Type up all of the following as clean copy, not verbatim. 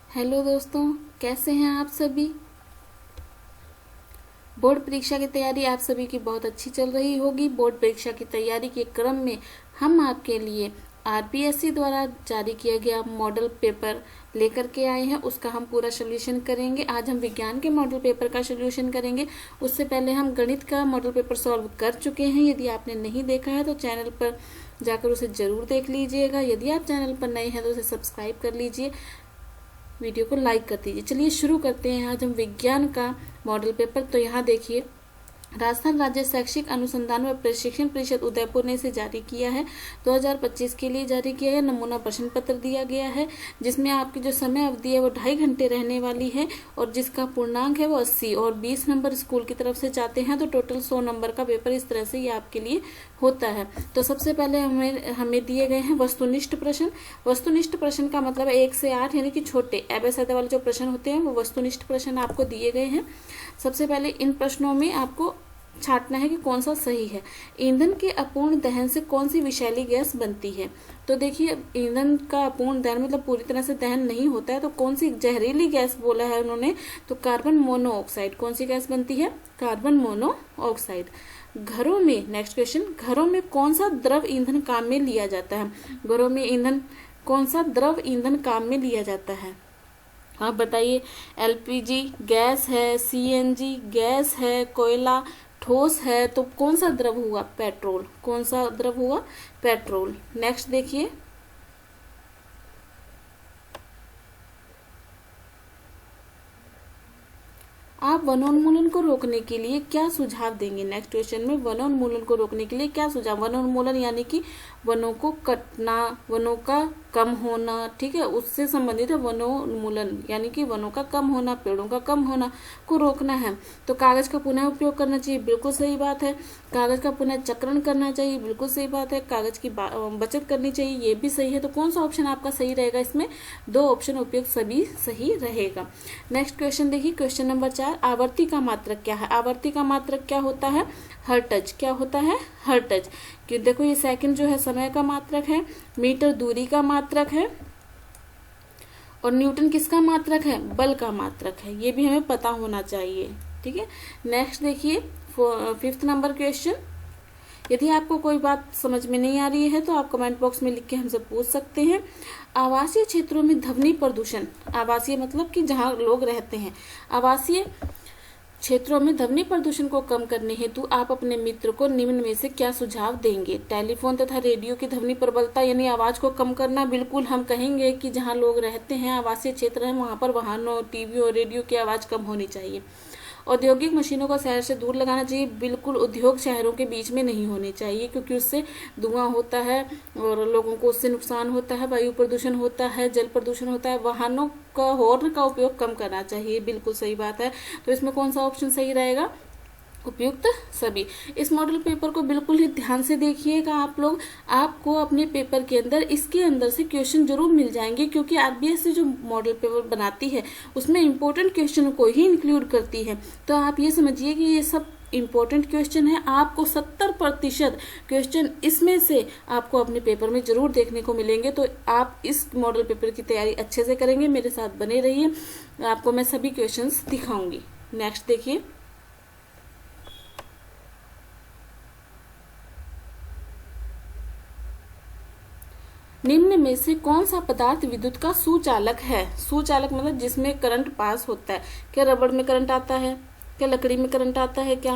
Hello दोस्तों, कैसे हैं आप सभी। बोर्ड परीक्षा की तैयारी आप सभी की बहुत अच्छी चल रही होगी। बोर्ड परीक्षा की तैयारी के क्रम में हम आपके लिए आरपीएससी द्वारा जारी किया गया मॉडल पेपर लेकर के आए हैं। उसका हम पूरा सोल्यूशन करेंगे। आज हम विज्ञान के मॉडल पेपर का सोल्यूशन करेंगे। उससे पहले हम गणित का मॉडल पेपर सॉल्व कर चुके हैं। यदि आपने नहीं देखा है तो चैनल पर जाकर उसे जरूर देख लीजिएगा। यदि आप चैनल पर नए हैं तो उसे सब्सक्राइब कर लीजिए, वीडियो को लाइक कर दीजिए। चलिए शुरू करते हैं आज हम विज्ञान का मॉडल पेपर। तो यहाँ देखिए, राजस्थान राज्य शैक्षिक अनुसंधान व प्रशिक्षण परिषद उदयपुर ने इसे जारी किया है। 2025 के लिए जारी किया है। नमूना प्रश्न पत्र दिया गया है, जिसमें आपकी जो समय अवधि है वो 2.5 घंटे रहने वाली है और जिसका पूर्णांक है वो 80 और 20 नंबर स्कूल की तरफ से जाते हैं। तो टोटल 100 नंबर का पेपर इस तरह से ये आपके लिए होता है। तो सबसे पहले हमें दिए गए हैं वस्तुनिष्ठ प्रश्न। वस्तुनिष्ठ प्रश्न का मतलब 1 से 8 यानी कि छोटे एबेसैडे वाले जो प्रश्न होते हैं वो वस्तुनिष्ठ प्रश्न आपको दिए गए हैं। सबसे पहले इन प्रश्नों में आपको छांटना है कि कौन सा सही है। ईंधन के अपूर्ण दहन से कौन सी विषैली गैस बनती है। तो देखिए, ईंधन का अपूर्ण दहन मतलब पूरी तरह से दहन नहीं होता है, तो कौन सी जहरीली गैस बोला है उन्होंने, तो कार्बन मोनोऑक्साइड। कौन सी गैस बनती है, कार्बन मोनोऑक्साइड। घरों में, नेक्स्ट क्वेश्चन, घरों में कौन सा द्रव ईंधन काम में लिया जाता है। घरों में ईंधन, कौन सा द्रव ईंधन काम में लिया जाता है, आप बताइए। एलपीजी गैस है, सीएनजी गैस है, कोयला ठोस है, तो कौन सा द्रव हुआ, पेट्रोल। कौन सा द्रव हुआ, पेट्रोल। नेक्स्ट देखिए, आप वनोन्मूलन को रोकने के लिए क्या सुझाव देंगे। नेक्स्ट क्वेश्चन में वनोन्मूलन को रोकने के लिए क्या सुझाव। वनोन्मूलन यानी कि वनों को कटना, वनों का कम होना, ठीक है, उससे संबंधित है वनोन्मूलन, यानी कि वनों का कम होना, पेड़ों का कम होना को रोकना है। तो कागज का पुनः उपयोग करना चाहिए, बिल्कुल सही बात है। कागज का पुनः चक्रण करना चाहिए, बिल्कुल सही बात है। कागज की बचत करनी चाहिए, ये भी सही है। तो कौन सा ऑप्शन आपका सही रहेगा, इसमें 2 ऑप्शन उपयुक्त सभी सही रहेगा। नेक्स्ट क्वेश्चन देखिए, क्वेश्चन नंबर 4, आवर्ती का मात्रक क्या है। आवर्ती का मात्रक क्या होता है, हर्ट्ज। क्या होता है, हर्ट्ज। कि देखो ये सेकंड जो है समय का मात्रक है, मीटर दूरी का मात्रक है और न्यूटन किसका मात्रक है, बल का मात्रक है। ये भी हमें पता होना चाहिए, ठीक है। नेक्स्ट देखिए, 5th नंबर क्वेश्चन। यदि आपको कोई बात समझ में नहीं आ रही है तो आप कमेंट बॉक्स में लिख के हमसे पूछ सकते हैं। आवासीय क्षेत्रों में ध्वनि प्रदूषण, आवासीय मतलब कि जहाँ लोग रहते हैं, आवासीय क्षेत्रों में ध्वनि प्रदूषण को कम करने हेतु आप अपने मित्र को निम्न में से क्या सुझाव देंगे। टेलीफोन तथा रेडियो की ध्वनि प्रबलता यानी आवाज को कम करना, बिल्कुल हम कहेंगे कि जहाँ लोग रहते हैं, आवासीय क्षेत्र है, वहां पर वाहनों, टीवी और रेडियो की आवाज कम होनी चाहिए। औद्योगिक मशीनों को शहर से दूर लगाना चाहिए, बिल्कुल उद्योग शहरों के बीच में नहीं होने चाहिए, क्योंकि उससे धुआं होता है और लोगों को उससे नुकसान होता है, वायु प्रदूषण होता है, जल प्रदूषण होता है। वाहनों का हॉर्न का उपयोग कम करना चाहिए, बिल्कुल सही बात है। तो इसमें कौन सा ऑप्शन सही रहेगा, उपयुक्त सभी। इस मॉडल पेपर को बिल्कुल ही ध्यान से देखिएगा आप लोग। आपको अपने पेपर के अंदर इसके अंदर से क्वेश्चन जरूर मिल जाएंगे, क्योंकि आरबीएससी जो मॉडल पेपर बनाती है उसमें इंपॉर्टेंट क्वेश्चन को ही इंक्लूड करती है। तो आप ये समझिए कि ये सब इंपॉर्टेंट क्वेश्चन है। आपको 70% क्वेश्चन इसमें से आपको अपने पेपर में जरूर देखने को मिलेंगे। तो आप इस मॉडल पेपर की तैयारी अच्छे से करेंगे, मेरे साथ बने रहिए, आपको मैं सभी क्वेश्चंस दिखाऊंगी। नेक्स्ट देखिए, निम्न में से कौन सा पदार्थ विद्युत का सुचालक है। सुचालक मतलब जिसमें करंट पास होता है। क्या रबड़ में करंट आता है, क्या लकड़ी में करंट आता है, क्या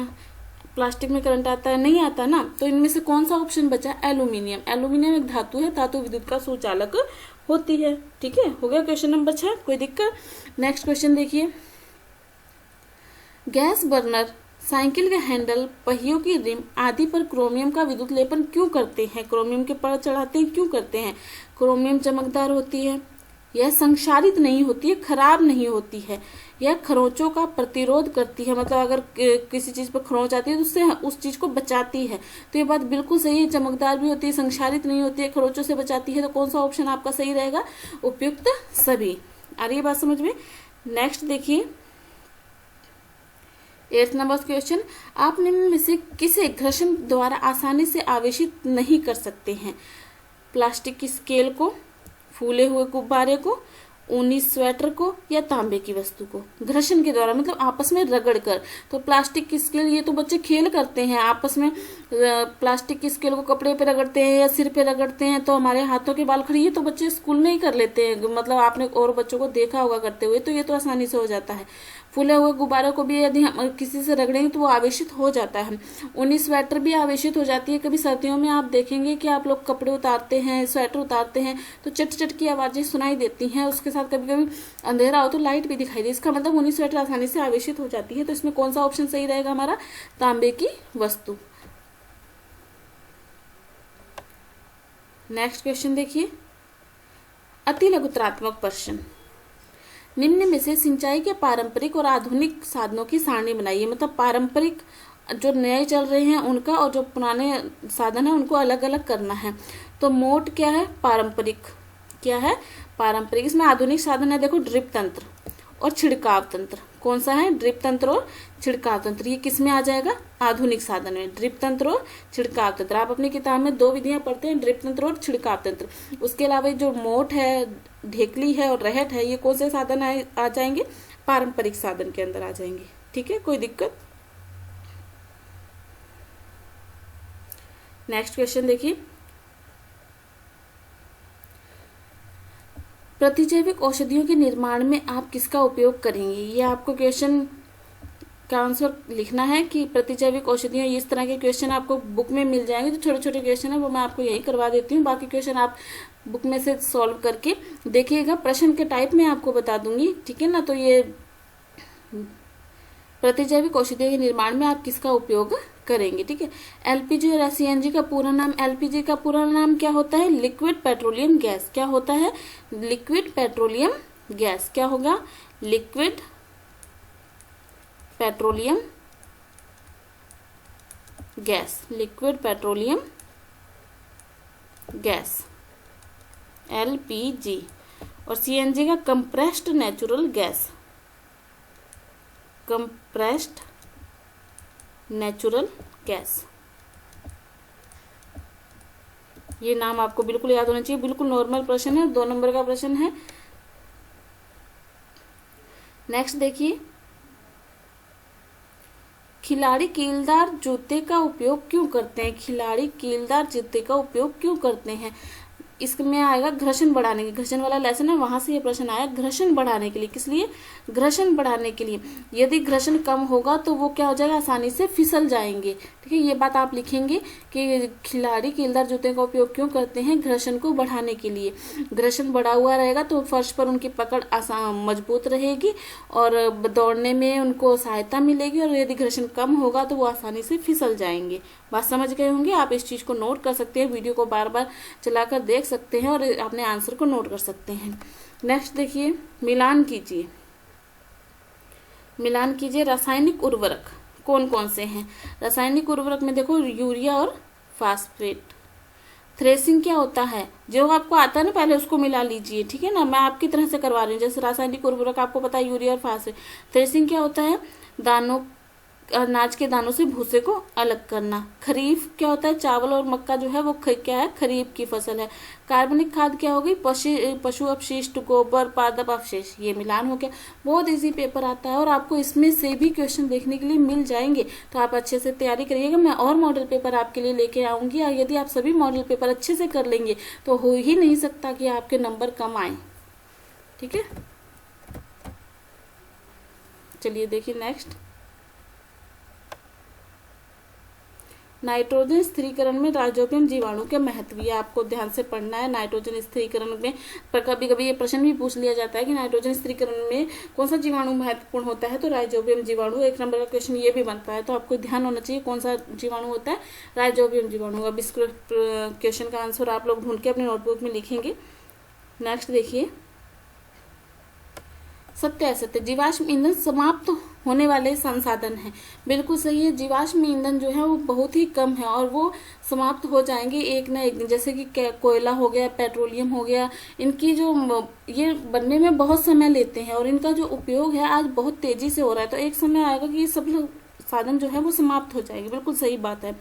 प्लास्टिक में करंट आता है, नहीं आता ना। तो इनमें से कौन सा ऑप्शन बचा, एल्यूमिनियम। एल्यूमिनियम एक धातु है, धातु विद्युत का सुचालक होती है, ठीक है। हो गया क्वेश्चन नंबर 6, कोई दिक्कत। नेक्स्ट क्वेश्चन देखिए, गैस बर्नर, साइकिल के हैंडल, पहियों की रिम आदि पर क्रोमियम का विद्युत लेपन क्यों करते हैं। क्रोमियम के परत चढ़ाते हैं, क्यों करते हैं। क्रोमियम चमकदार होती है, यह संक्षारित नहीं होती है, खराब नहीं होती है, यह खरोंचों का प्रतिरोध करती है, मतलब अगर किसी चीज पर खरोंच आती है तो उससे उस चीज को बचाती है। तो ये बात बिल्कुल सही है, चमकदार भी होती है, संक्षारित नहीं होती है, खरोंचों से बचाती है। तो कौन सा ऑप्शन आपका सही रहेगा, उपयुक्त सभी। आ रही है बात समझ में। नेक्स्ट देखिए, 8th नंबर क्वेश्चन, आप निम्न में से किसे घर्षण द्वारा आसानी से आवेशित नहीं कर सकते हैं। प्लास्टिक की स्केल को, फूले हुए गुब्बारे को, ऊनी स्वेटर को या तांबे की वस्तु को? घर्षण के द्वारा मतलब आपस में रगड़ कर। तो प्लास्टिक की स्केल, ये तो बच्चे खेल करते हैं आपस में, प्लास्टिक की स्केल को कपड़े पे रगड़ते हैं या सिर पे रगड़ते हैं तो हमारे हाथों के बाल खड़े, ये तो बच्चे स्कूल में ही कर लेते हैं, मतलब आपने और बच्चों को देखा होगा करते हुए, तो ये तो आसानी से हो जाता है। फूले हुए गुब्बारे को भी यदि हम किसी से रगड़ेंगे तो वो आवेशित हो जाता है। ऊनी स्वेटर भी आवेशित हो जाती है। कभी सर्दियों में आप देखेंगे कि आप लोग कपड़े उतारते हैं, स्वेटर उतारते हैं तो चट चट की आवाजें सुनाई देती हैं, उसके साथ कभी कभी अंधेरा हो तो लाइट भी दिखाई दे, इसका मतलब ऊनी स्वेटर आसानी से आवेशित हो जाती है। तो इसमें कौन सा ऑप्शन सही रहेगा हमारा? तांबे की वस्तु। नेक्स्ट क्वेश्चन देखिए, अति लघुत्रात्मक प्रश्न। निम्न में से सिंचाई के पारंपरिक और आधुनिक साधनों की सारणी बनाइए। मतलब पारंपरिक जो नए चल रहे हैं उनका और जो पुराने साधन है उनको अलग अलग करना है। तो मोट क्या है? पारंपरिक। क्या है? पारंपरिक। इसमें आधुनिक साधन है, देखो ड्रिप तंत्र और छिड़काव तंत्र। कौन सा है? ड्रिप तंत्र और छिड़काव तंत्र। ये किस में आ जाएगा? आधुनिक साधन में, ड्रिप तंत्र और छिड़काव तंत्र। आप अपनी किताब में 2 विधियां पढ़ते हैं, ड्रिप तंत्र और छिड़काव तंत्र। उसके अलावा जो मोट है, ढेकली है और रहट है, ये कौन से साधन आ जाएंगे? पारंपरिक साधन के अंदर आ जाएंगे। ठीक है, कोई दिक्कत? नेक्स्ट क्वेश्चन देखिए, प्रतिजैविक औषधियों के निर्माण में आप किसका उपयोग करेंगे? ये आपको क्वेश्चन का आंसर लिखना है कि प्रतिजैविक औषधियां, इस तरह के क्वेश्चन आपको बुक में मिल जाएंगे। जो छोटे छोटे क्वेश्चन है वो मैं आपको यही करवा देती हूँ, बाकी क्वेश्चन आप बुक में से सॉल्व करके देखिएगा। प्रश्न के टाइप में आपको बता दूंगी, ठीक है ना। तो ये प्रतिजैविक औषधियों के निर्माण में आप किसका उपयोग करेंगे? ठीक है। एलपीजी और सीएनजी का पूरा नाम, एलपीजी का पूरा नाम क्या होता है? Liquid petroleum gas. क्या होता है? Liquid petroleum gas. क्या होगा? Liquid petroleum gas. Liquid petroleum gas, LPG. और सीएनजी का compressed natural gas, compressed natural gas. ये नाम आपको बिल्कुल याद होना चाहिए। बिल्कुल नॉर्मल प्रश्न है, 2 नंबर का प्रश्न है। नेक्स्ट देखिए, खिलाड़ी कीलदार जूते का उपयोग क्यों करते हैं? खिलाड़ी कीलदार जूते का उपयोग क्यों करते हैं? इसमें आएगा घर्षण बढ़ाने के, घर्षण वाला लेसन है, वहां से ये प्रश्न आया। घर्षण बढ़ाने के लिए, किस लिए? घर्षण बढ़ाने के लिए। यदि घर्षण कम होगा तो वो क्या हो जाएगा? आसानी से फिसल जाएंगे। ठीक है, ये बात आप लिखेंगे कि खिलाड़ी कीलदार जूते का उपयोग क्यों करते हैं? घर्षण को बढ़ाने के लिए। घर्षण बढ़ा हुआ रहेगा तो फर्श पर उनकी पकड़ मजबूत रहेगी और दौड़ने में उनको सहायता मिलेगी, और यदि घर्षण कम होगा तो वो आसानी से फिसल जाएंगे। बात समझ गए होंगे आप। इस चीज को नोट कर सकते हैं, वीडियो को बार बार चलाकर देख सकते हैं और अपने आंसर को नोट कर सकते हैं। नेक्स्ट देखिए, मिलान कीजिए। मिलान कीजिए रासायनिक उर्वरक कौन कौन से हैं? रासायनिक उर्वरक में देखो यूरिया और फास्फेट। थ्रेसिंग क्या होता है? जो आपको आता है ना पहले उसको मिला लीजिए, ठीक है ना। मैं आपकी तरह से करवा रही हूँ। जैसे रासायनिक उर्वरक आपको पता है यूरिया और फास्फेट। थ्रेसिंग क्या होता है? दानों, अनाज के दानों से भूसे को अलग करना। खरीफ क्या होता है? चावल और मक्का जो है वो क्या है? खरीफ की फसल है। कार्बनिक खाद क्या हो गई? पशु अपशिष्ट, गोबर, पादप अवशेष। ये मिलान हो गया। बहुत इजी पेपर आता है और आपको इसमें से भी क्वेश्चन देखने के लिए मिल जाएंगे, तो आप अच्छे से तैयारी करिएगा। मैं और मॉडल पेपर आपके लिए लेके आऊंगी, और यदि आप सभी मॉडल पेपर अच्छे से कर लेंगे तो हो ही नहीं सकता कि आपके नंबर कम आए। ठीक है, चलिए देखिए नेक्स्ट, नाइट्रोजन स्थिरीकरण में राइजोबियम जीवाणु के महत्व। ये आपको ध्यान से पढ़ना है। नाइट्रोजन स्थिरीकरण में पर कभी कभी ये प्रश्न भी पूछ लिया जाता है कि नाइट्रोजन स्थिरीकरण में कौन सा जीवाणु महत्वपूर्ण होता है? तो राइजोबियम जीवाणु। 1 नंबर का क्वेश्चन ये भी बनता है, तो आपको ध्यान होना चाहिए कौन सा जीवाणु होता है? राइजोबियम जीवाणु। अब इस क्वेश्चन का आंसर आप लोग ढूंढ के अपने नोटबुक में लिखेंगे। नेक्स्ट देखिए, सत्य असत्य। जीवाश्म ईंधन समाप्त होने वाले संसाधन हैं। बिल्कुल सही है। जीवाश्म ईंधन जो है वो बहुत ही कम है और वो समाप्त हो जाएंगे एक न एक दिन। जैसे कि कोयला हो गया, पेट्रोलियम हो गया, इनकी जो ये बनने में बहुत समय लेते हैं और इनका जो उपयोग है आज बहुत तेजी से हो रहा है। तो एक समय आएगा कि ये सब साधन जो है वो समाप्त हो जाएंगे। बिल्कुल सही बात है।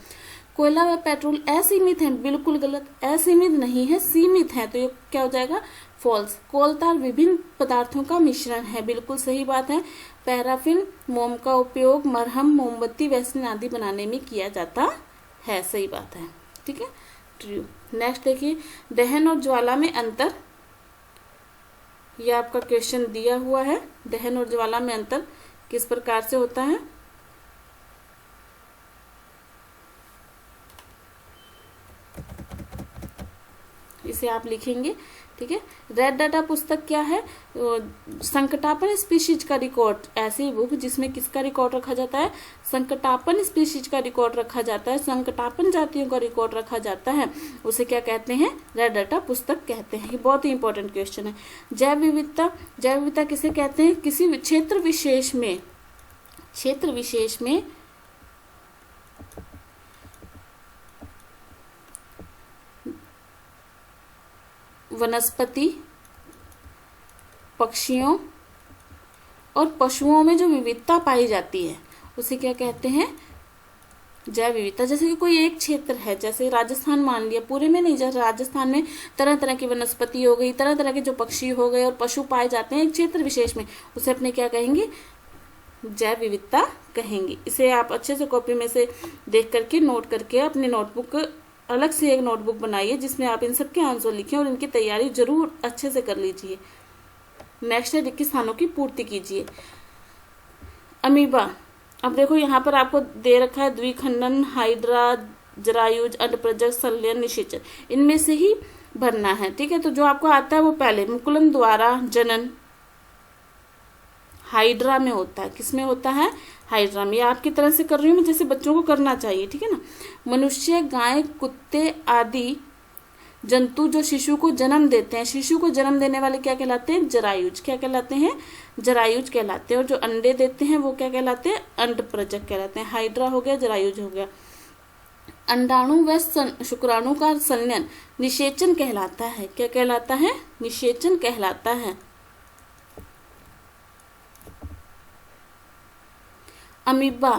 कोयला व पेट्रोल असीमित है। बिल्कुल गलत। असीमित नहीं है, सीमित है। तो ये क्या हो जाएगा? फॉल्स। कोलतार विभिन्न पदार्थों का मिश्रण है, बिल्कुल सही बात है। पैराफिन, मोम का उपयोग मरहम, मोमबत्ती, वैसलीन आदि बनाने में किया जाता है, सही बात है, ठीक है, ट्रू। नेक्स्ट देखिए, दहन और ज्वाला में अंतर। यह आपका क्वेश्चन दिया हुआ है, दहन और ज्वाला में अंतर किस प्रकार से होता है। इसे आप लिखेंगे, ठीक है। रेड डाटा पुस्तक क्या है? संकटापन स्पीशीज का रिकॉर्ड, ऐसी बुक जिसमें किसका रिकॉर्ड रखा जाता है? संकटापन स्पीशीज का रिकॉर्ड रखा जाता है, संकटापन जातियों का रिकॉर्ड रखा जाता है, उसे क्या कहते हैं? रेड डाटा पुस्तक कहते हैं। ये बहुत ही इंपॉर्टेंट क्वेश्चन है। जैव विविधता, जैव विविधता किसे कहते हैं? किसी क्षेत्र विशेष में वनस्पति, पक्षियों और पशुओं में जो विविधता पाई जाती है उसे क्या कहते हैं? जैव विविधता। जैसे कि कोई एक क्षेत्र है, जैसे राजस्थान मान लिया, पूरे में नहीं, जैसे राजस्थान में तरह तरह की वनस्पति हो गई, तरह तरह के जो पक्षी हो गए और पशु पाए जाते हैं एक क्षेत्र विशेष में, उसे अपने क्या कहेंगे? जैव विविधता कहेंगे। इसे आप अच्छे से कॉपी में से देख करके नोट करके अपने नोटबुक, अलग से एक नोटबुक बनाइए जिसमें आप इन सब के आंसर लिखें और इनकी तैयारी जरूर अच्छे से कर लीजिए। नेक्स्ट है, रिक्त स्थानों की पूर्ति कीजिए। अमीबा, अब देखो यहाँ पर आपको दे रखा है द्विखंडन, हाइड्रा, जरायुज, अंडप्रजक, संलयन, निषेचन, इनमें से ही भरना है, ठीक है। तो जो आपको आता है वो पहले मुकुलन द्वारा जनन हाइड्रा में होता है। किसमें होता है? हाइड्रा में। आपकी तरह से कर रही हूँ मैं, जैसे बच्चों को करना चाहिए, ठीक है ना। मनुष्य, गाय, कुत्ते आदि जंतु जो शिशु को जन्म देते हैं, शिशु को जन्म देने वाले क्या कहलाते हैं? जरायुज। क्या कहलाते हैं? जरायुज कहलाते हैं। और जो अंडे देते हैं वो क्या कहलाते हैं? अंडप्रजक कहलाते हैं। हाइड्रा हो गया, जरायुज हो गया। अंडाणु व शुक्राणु का संलयन निषेचन कहलाता है। क्या कहलाता है? निषेचन कहलाता है। अमीबा,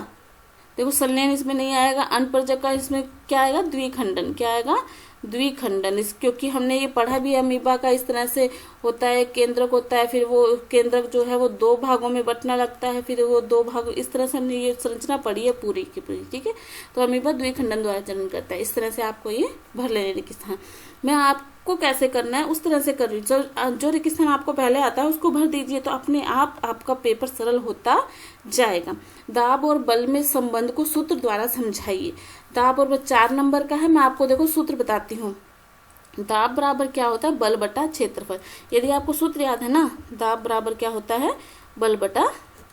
देखो संलयन इसमें नहीं आएगा, अंडप्रजक का इसमें क्या आएगा? द्विखंडन। क्या आएगा? द्विखंडन। इस क्योंकि हमने ये पढ़ा भी, अमीबा का इस तरह से होता है, केंद्रक होता है, फिर वो केंद्रक जो है वो 2 भागों में बंटना लगता है, फिर वो 2 भाग, इस तरह से हमने ये संरचना पढ़ी है पूरी की पूरी, ठीक है। तो अमीबा द्विखंडन द्वारा जनन करता है। इस तरह से आपको ये भर लेने रिक्त स्थान। मैं आपको कैसे करना है उस तरह से कर रही हूँ। जो रिक्त स्थान आपको पहले आता है उसको भर दीजिए, तो अपने आप आपका पेपर सरल होता जाएगा। दाब और बल में संबंध को सूत्र द्वारा समझाइए। दाब और बल 4 नंबर का है, मैं आपको देखो सूत्र बताती हूँ। दाब बराबर क्या होता है? बल बटा क्षेत्रफल। यदि आपको सूत्र याद है ना, दाब बराबर क्या होता है? बल बटा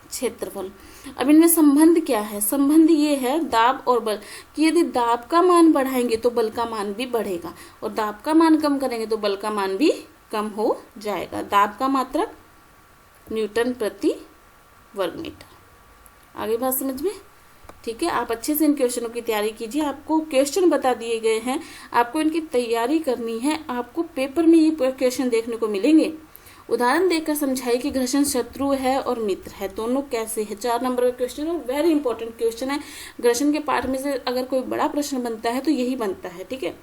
क्षेत्रफल। अब इनमें संबंध क्या है? संबंध ये है दाब और बल कि यदि दाब का मान बढ़ाएंगे तो बल का मान भी बढ़ेगा, और दाब का मान कम करेंगे तो बल का मान भी कम हो जाएगा। दाब का मात्रक न्यूटन प्रति वर्ग मीटर। आगे बात समझ में? ठीक है। आप अच्छे से इन क्वेश्चनों की तैयारी कीजिए। आपको क्वेश्चन बता दिए गए हैं, आपको इनकी तैयारी करनी है। आपको पेपर में ये क्वेश्चन देखने को मिलेंगे। उदाहरण देकर समझाइए कि घर्षण शत्रु है और मित्र है, दोनों कैसे है। 4 नंबर का क्वेश्चन और वेरी इंपॉर्टेंट क्वेश्चन है। घर्षण के पाठ में से अगर कोई बड़ा प्रश्न बनता है तो यही बनता है, ठीक है।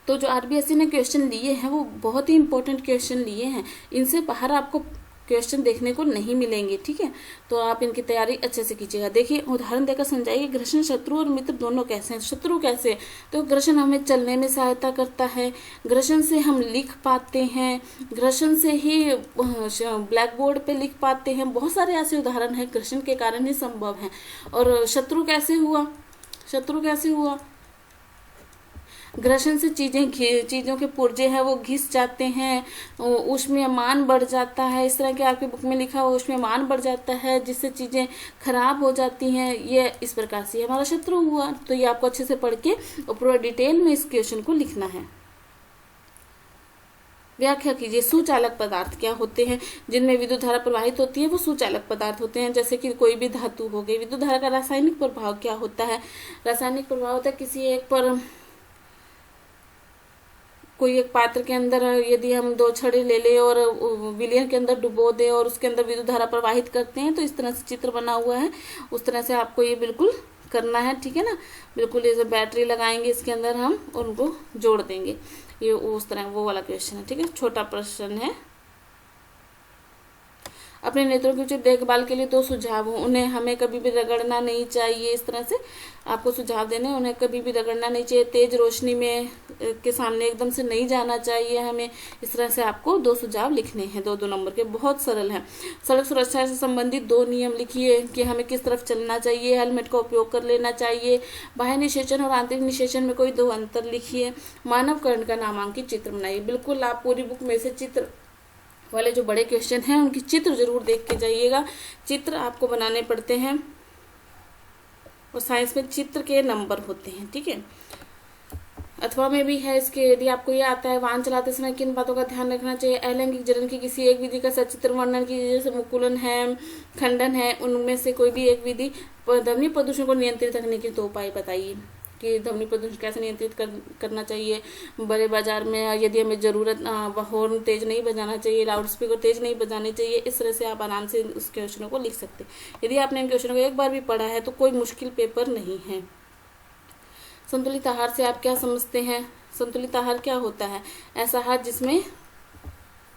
तो जो आरबीएससी ने क्वेश्चन लिए हैं वो बहुत ही इंपॉर्टेंट क्वेश्चन लिए हैं, इनसे बाहर आपको क्वेश्चन देखने को नहीं मिलेंगे, ठीक है। तो आप इनकी तैयारी अच्छे से कीजिएगा। देखिए उदाहरण देकर समझाइए घर्षण शत्रु और मित्र दोनों कैसे हैं। शत्रु कैसे? तो घर्षण हमें चलने में सहायता करता है, घर्षण से हम लिख पाते हैं, घर्षण से ही ब्लैक बोर्ड पे लिख पाते हैं। बहुत सारे ऐसे उदाहरण हैं, घर्षण के कारण ही संभव है। और शत्रु कैसे हुआ? शत्रु कैसे हुआ? घर्षण से चीज़ों के पुर्जे हैं वो घिस जाते हैं, ऊष्मीयमान बढ़ जाता है। इस तरह के आपकी बुक में लिखा हुआ ऊष्मीयमान बढ़ जाता है जिससे चीज़ें खराब हो जाती हैं। ये इस प्रकार से हमारा शत्रु हुआ। तो ये आपको अच्छे से पढ़ के और पूरा डिटेल में इस क्वेश्चन को लिखना है। व्याख्या कीजिए। सुचालक पदार्थ क्या होते हैं? जिनमें विद्युत धारा प्रवाहित होती है वो सुचालक पदार्थ होते हैं। जैसे कि कोई भी धातु हो गई। विद्युत धारा का रासायनिक प्रभाव क्या होता है? रासायनिक प्रभाव होता है किसी एक पर, कोई एक पात्र के अंदर यदि हम 2 छड़े ले ले और विलयन के अंदर डुबो दे और उसके अंदर विद्युत धारा प्रवाहित करते हैं, तो इस तरह से चित्र बना हुआ है, उस तरह से आपको ये बिल्कुल करना है, ठीक है ना। बिल्कुल जैसे बैटरी लगाएंगे इसके अंदर हम और उनको जोड़ देंगे। ये उस तरह वो वाला क्वेश्चन है, ठीक है। छोटा प्रश्न है। अपने नेत्रों की उचित देखभाल के लिए 2 सुझाव हों। उन्हें हमें कभी भी रगड़ना नहीं चाहिए, इस तरह से आपको सुझाव देने। उन्हें कभी भी रगड़ना नहीं चाहिए, तेज रोशनी में के सामने एकदम से नहीं जाना चाहिए हमें। इस तरह से आपको 2 सुझाव लिखने हैं, 2-2 नंबर के, बहुत सरल है। सड़क सुरक्षा से संबंधित 2 नियम लिखिए कि हमें किस तरफ चलना चाहिए, हेलमेट का उपयोग कर लेना चाहिए। बाह्य निषेचन और आंतरिक निषेचन में कोई 2 अंतर लिखिए। मानव कर्ण का नामांकित चित्र बनाइए। बिल्कुल आप पूरी बुक में से चित्र वाले जो बड़े क्वेश्चन हैं उनकी चित्र जरूर देख के जाइएगा। चित्र आपको बनाने पड़ते हैं और साइंस में चित्र के नंबर होते हैं, ठीक है। अथवा में भी है इसके, यदि आपको ये आता है, वाहन चलाते समय किन बातों का ध्यान रखना चाहिए। अलैंगिक जनन की किसी एक विधि का सचित्र वर्णन कीजिए, जैसे मुकुलन है, खंडन है, उनमें से कोई भी एक विधि। ध्वनि प्रदूषण को नियंत्रित रखने के 2 उपाय बताइए कि ध्वनि प्रदूषण कैसे नियंत्रित करना चाहिए। बड़े बाजार में यदि हमें जरूरत हॉर्न तेज नहीं बजाना चाहिए, लाउड स्पीकर तेज नहीं बजाने चाहिए। इस तरह से आप आराम से उस क्वेश्चनों को लिख सकते हैं। यदि आपने इन क्वेश्चनों को एक बार भी पढ़ा है तो कोई मुश्किल पेपर नहीं है। संतुलित आहार से आप क्या समझते हैं? संतुलित आहार क्या होता है? ऐसा आहार जिसमें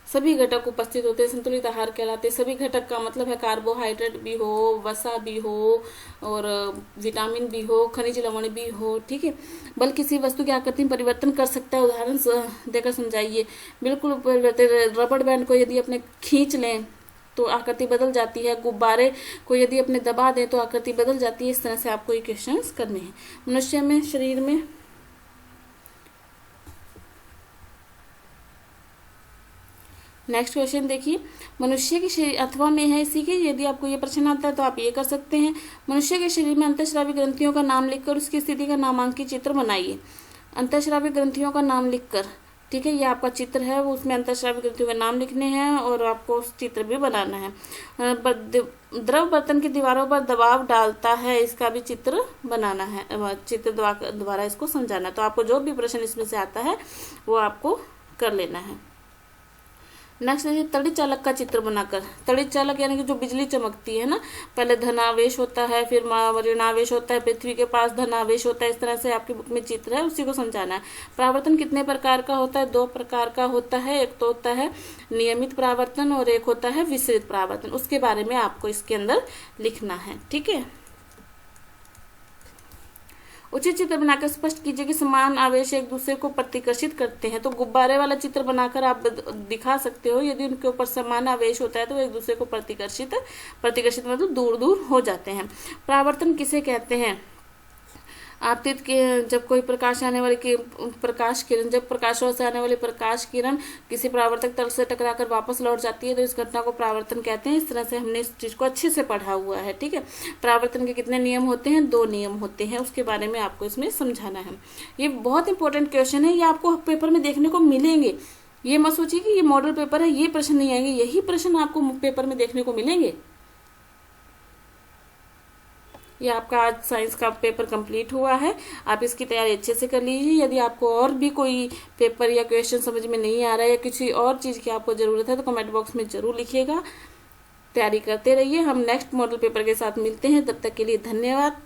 सभी घटक उपस्थित होते हैं संतुलित आहार कहलाते हैं। सभी घटक का मतलब है कार्बोहाइड्रेट भी हो, वसा भी हो और विटामिन भी हो, खनिज लवण भी हो, ठीक है। बल किसी वस्तु की आकृति में परिवर्तन कर सकता है, उदाहरण देकर समझाइए। बिल्कुल रबड़ बैंड को यदि अपने खींच लें तो आकृति बदल जाती है। गुब्बारे को यदि अपने दबा दें तो आकृति बदल जाती है। इस तरह से आपको ये क्वेश्चंस करने हैं। मनुष्य में शरीर में नेक्स्ट क्वेश्चन देखिए, मनुष्य के शरीर अथवा में है इसी के। यदि आपको ये प्रश्न आता है तो आप ये कर सकते हैं। मनुष्य के शरीर में अंतःस्रावी ग्रंथियों का नाम लिखकर उसकी स्थिति का नामांकित चित्र बनाइए। अंतःस्रावी ग्रंथियों का नाम लिखकर, ठीक है, ये आपका चित्र है, वो उसमें अंतःस्रावी ग्रंथियों के नाम लिखने हैं और आपको उस चित्र भी बनाना है। द्रव बर्तन की दीवारों पर दबाव डालता है, इसका भी चित्र बनाना है, चित्र द्वारा इसको समझाना। तो आपको जो भी प्रश्न इसमें से आता है वो आपको कर लेना है। नेक्स्ट देखिए, तड़ित चालक का चित्र बनाकर। तड़ित चालक यानी कि जो बिजली चमकती है ना, पहले धनावेश होता है, फिर ऋणावेश होता है, पृथ्वी के पास धनावेश होता है। इस तरह से आपकी बुक में चित्र है, उसी को समझाना है। परावर्तन कितने प्रकार का होता है? 2 प्रकार का होता है। एक तो होता है नियमित परावर्तन और एक होता है विसरित परावर्तन। उसके बारे में आपको इसके अंदर लिखना है, ठीक है। उचित चित्र बनाकर स्पष्ट कीजिए कि समान आवेश एक दूसरे को प्रतिकर्षित करते हैं। तो गुब्बारे वाला चित्र बनाकर आप दिखा सकते हो। यदि उनके ऊपर समान आवेश होता है तो एक दूसरे को प्रतिकर्षित मतलब दूर दूर हो जाते हैं। परावर्तन किसे कहते हैं? आपतित के जब कोई प्रकाश आने वाली प्रकाश किरण, जब प्रकाशों से आने वाली प्रकाश किरण किसी परावर्तक तल से टकराकर वापस लौट जाती है तो इस घटना को परावर्तन कहते हैं। इस तरह से हमने इस चीज को अच्छे से पढ़ा हुआ है, ठीक है। परावर्तन के कितने नियम होते हैं? 2 नियम होते हैं, उसके बारे में आपको इसमें समझाना है। ये बहुत इंपॉर्टेंट क्वेश्चन है, ये आपको पेपर में देखने को मिलेंगे। ये मत सोचिए कि ये मॉडल पेपर है, ये प्रश्न नहीं आएंगे, यही प्रश्न आपको पेपर में देखने को मिलेंगे। ये आपका आज साइंस का पेपर कंप्लीट हुआ है। आप इसकी तैयारी अच्छे से कर लीजिए। यदि आपको और भी कोई पेपर या क्वेश्चन समझ में नहीं आ रहा है या किसी और चीज़ की आपको ज़रूरत है तो कमेंट बॉक्स में ज़रूर लिखिएगा। तैयारी करते रहिए। हम नेक्स्ट मॉडल पेपर के साथ मिलते हैं, तब तक के लिए धन्यवाद।